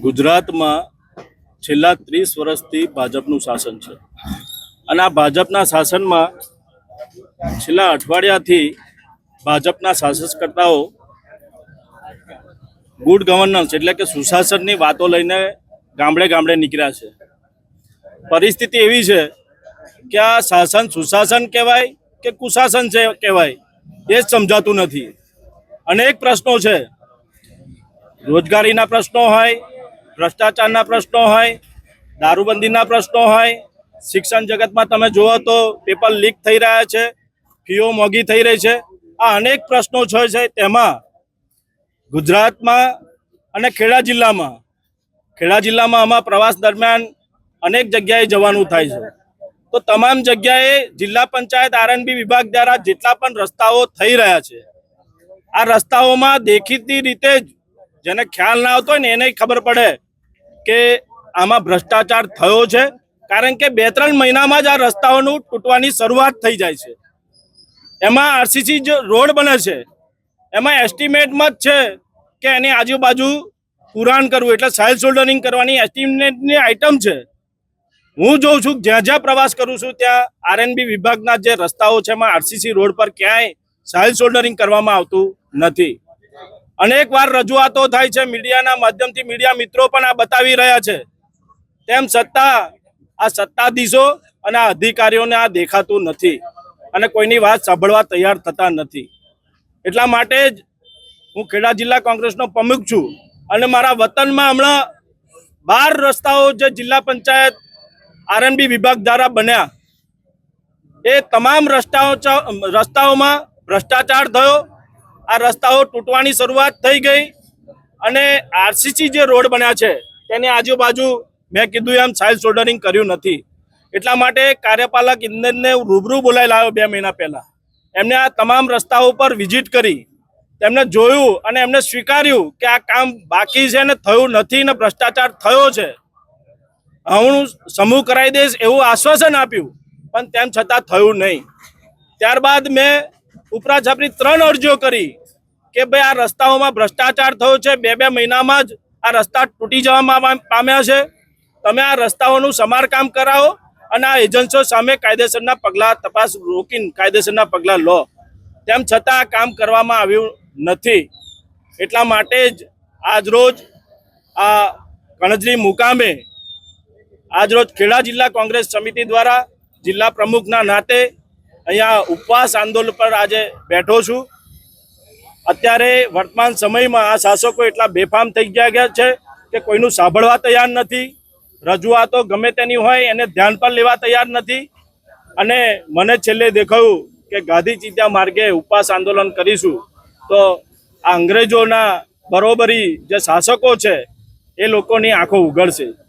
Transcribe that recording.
ગુજરાતમાં છેલ્લા 30 વર્ષથી ભાજપનું શાસન છે અને આ ભાજપના શાસનમાં છેલ્લા અઠવાડિયાથી ભાજપના શાસનકર્તાઓ ગુડ ગવર્નન્સ એટલે કે સુશાસનની વાતો લઈને ગામડે ગામડે નીકળ્યા છે। પરિસ્થિતિ એવી છે કે આ શાસન સુશાસન કહેવાય કે કુશાસન છે કહેવાય એ જ સમજાતું નથી। અનેક પ્રશ્નો છે, રોજગારીના પ્રશ્નો હોય, ભ્રષ્ટાચારના પ્રશ્નો હોય, દારૂબંધીના પ્રશ્નો હોય, શિક્ષણ જગતમાં તમે જુઓ તો પેપર લીક થઈ રહ્યા છે, ફીઓ મોંઘી થઈ રહી છે। આ અનેક પ્રશ્નો છે તેમાં ગુજરાતમાં અને ખેડા જિલ્લામાં આમાં પ્રવાસ દરમિયાન અનેક જગ્યાએ જવાનું થાય છે। તો તમામ જગ્યાએ જિલ્લા પંચાયત આરએનબી વિભાગ દ્વારા જેટલા પણ રસ્તાઓ થઈ રહ્યા છે, આ રસ્તાઓમાં દેખીતી રીતે જ જેને ખ્યાલ ના આવતો હોય ને એને ખબર પડે કે આમાં ભ્રષ્ટાચાર થયો છે, કારણ કે 2-3 મહિનામાં જ આ રસ્તાઓનું તૂટવાની શરૂઆત થઈ જાય છે। એમાં આરસીસી જે રોડ બને છે એમાં એસ્ટિમેટમાં જ છે કે એની આજુબાજુ પુરાણ કરવું એટલે સાઇલ શોલ્ડરિંગ કરવાની એસ્ટિમેટની આઇટમ છે। હું જોઉં છું, જ્યાં પ્રવાસ કરું છું ત્યાં આરએનબી વિભાગના જે રસ્તાઓ છે એમાં આરસીસી રોડ પર ક્યાંય સાઇલ શોલ્ડરિંગ કરવામાં આવતું નથી। અનેક વાર રજૂઆતો થાય છે મીડિયાના માધ્યમથી, મીડિયા મિત્રો પણ આ બતાવી રહ્યા છે, તેમ છતાં આ સત્તાધીશો અને આ અધિકારીઓને આ દેખાતું નથી અને કોઈની વાત સાંભળવા તૈયાર થતા નથી। એટલા માટે જ હું ખેડા જિલ્લા કોંગ્રેસનો પ્રમુખ છું અને મારા વતનમાં હમણાં 12 રસ્તાઓ જે જિલ્લા પંચાયત આરએનબી વિભાગ દ્વારા બન્યા, એ તમામ રસ્તાઓમાં ભ્રષ્ટાચાર થયો। આ રસ્તાઓ તૂટવાની શરૂઆત થઈ ગઈ અને આરસીસી જે રોડ બન્યા છે તેની આજુબાજુ મેં કીધું એમ સાઇલ શોલ્ડરિંગ કર્યું નથી। એટલા માટે કાર્યપાલક ઇજનેરને રૂબરૂ બોલાવી લાવ્યો 2 મહિના પહેલા। એમને આ તમામ રસ્તાઓ પર વિઝિટ કરી, તેમને જોયું અને એમને સ્વીકાર્યું કે આ કામ બાકી છે ને થયું નથી ને ભ્રષ્ટાચાર થયો છે। હું સમૂહ કરાવી દઈશ એવું આશ્વાસન આપ્યું, પણ તેમ છતાં થયું નહીં। ત્યારબાદ મેં ઉપરાછાપરી 3 અરજીઓ કરી કે ભાઈ આ રસ્તાઓમાં ભ્રષ્ટાચાર થયો છે, 2-2 મહિનામાં જ આ રસ્તા તૂટી જવા પામ્યા છે, તમે આ રસ્તાઓનું સમારકામ કરાવો અને આ એજન્સીઓ સામે કાયદેસરના પગલાં, તપાસ રોકીને કાયદેસરના પગલાં લો। તેમ છતાં આ કામ કરવામાં આવ્યું નથી। એટલા માટે જ આજરોજ આ કણજરી મુકામે આજરોજ ખેડા જિલ્લા કોંગ્રેસ સમિતિ દ્વારા જિલ્લા પ્રમુખના નાતે અહીંયા ઉપવાસ આંદોલન પર આજે બેઠો છું। અત્યારે વર્તમાન સમયમાં આ શાસકો એટલા બેફામ થઈ ગયા છે કે કોઈનું સાંભળવા તૈયાર નથી, રજૂઆતો ગમે તેની હોય એને ધ્યાન પર લેવા તૈયાર નથી। અને મને છેલ્લે દેખાયું કે ગાંધી ચિંધ્યા માર્ગે ઉપવાસ આંદોલન કરીશું તો આ અંગ્રેજોના બરોબરી જે શાસકો છે એ લોકોની આંખો ઉઘડશે।